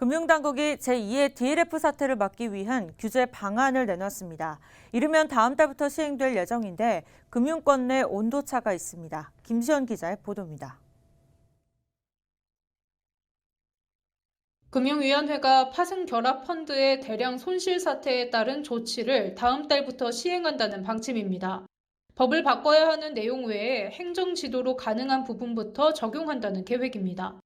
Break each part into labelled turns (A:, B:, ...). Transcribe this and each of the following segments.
A: 금융당국이 제2의 DLF 사태를 막기 위한 규제 방안을 내놨습니다. 이르면 다음 달부터 시행될 예정인데 금융권 내 온도차가 있습니다. 김시현 기자의 보도입니다.
B: 금융위원회가 파생결합펀드의 대량 손실 사태에 따른 조치를 다음 달부터 시행한다는 방침입니다. 법을 바꿔야 하는 내용 외에 행정지도로 가능한 부분부터 적용한다는 계획입니다.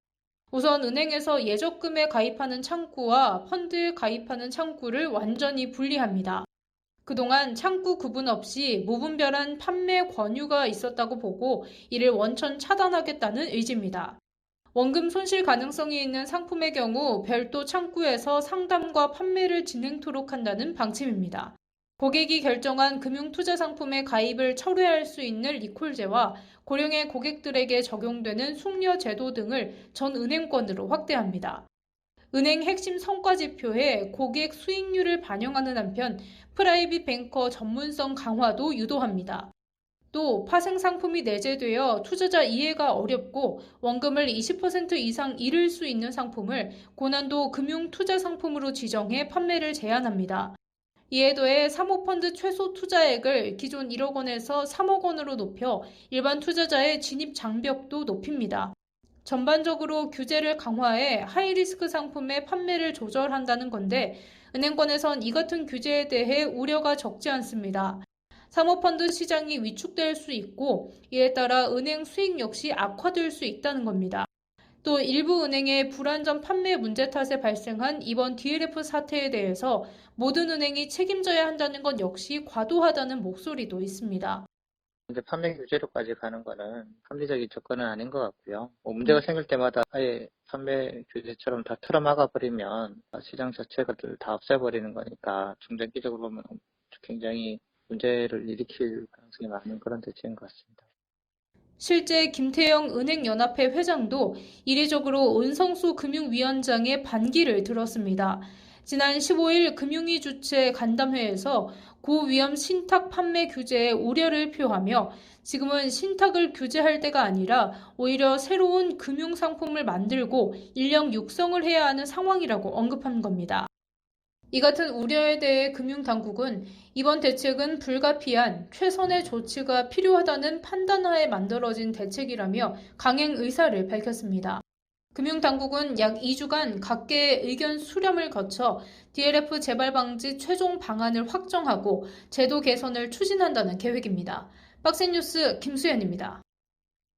B: 우선 은행에서 예적금에 가입하는 창구와 펀드에 가입하는 창구를 완전히 분리합니다. 그동안 창구 구분 없이 무분별한 판매 권유가 있었다고 보고 이를 원천 차단하겠다는 의지입니다. 원금 손실 가능성이 있는 상품의 경우 별도 창구에서 상담과 판매를 진행토록 한다는 방침입니다. 고객이 결정한 금융투자상품의 가입을 철회할 수 있는 리콜제와 고령의 고객들에게 적용되는 숙려 제도 등을 전 은행권으로 확대합니다. 은행 핵심 성과지표에 고객 수익률을 반영하는 한편 프라이빗 뱅커 전문성 강화도 유도합니다. 또 파생 상품이 내재되어 투자자 이해가 어렵고 원금을 20% 이상 잃을 수 있는 상품을 고난도 금융 투자 상품으로 지정해 판매를 제한합니다. 이에 더해 사모펀드 최소 투자액을 기존 1억 원에서 3억 원으로 높여 일반 투자자의 진입 장벽도 높입니다. 전반적으로 규제를 강화해 하이리스크 상품의 판매를 조절한다는 건데 은행권에선 이 같은 규제에 대해 우려가 적지 않습니다. 사모펀드 시장이 위축될 수 있고 이에 따라 은행 수익 역시 악화될 수 있다는 겁니다. 또 일부 은행의 불안전 판매 문제 탓에 발생한 이번 DLF 사태에 대해서 모든 은행이 책임져야 한다는 것 역시 과도하다는 목소리도 있습니다.
C: 이제 판매 규제로까지 가는 거는 합리적인 접근은 아닌 것 같고요. 문제가 생길 때마다 아예 판매 규제처럼 다 틀어막아 버리면 시장 자체가 다 없애버리는 거니까 중장기적으로 보면 굉장히 문제를 일으킬 가능성이 많은 그런 대책인 것 같습니다.
B: 실제 김태영 은행연합회 회장도 이례적으로 은성수 금융위원장의 반기를 들었습니다. 지난 15일 금융위 주최 간담회에서 고위험 신탁 판매 규제에 우려를 표하며 지금은 신탁을 규제할 때가 아니라 오히려 새로운 금융상품을 만들고 인력 육성을 해야 하는 상황이라고 언급한 겁니다. 이 같은 우려에 대해 금융당국은 이번 대책은 불가피한 최선의 조치가 필요하다는 판단하에 만들어진 대책이라며 강행 의사를 밝혔습니다. 금융당국은 약 2주간 각계의 의견 수렴을 거쳐 DLF 재발 방지 최종 방안을 확정하고 제도 개선을 추진한다는 계획입니다. 박센뉴스 김수현입니다.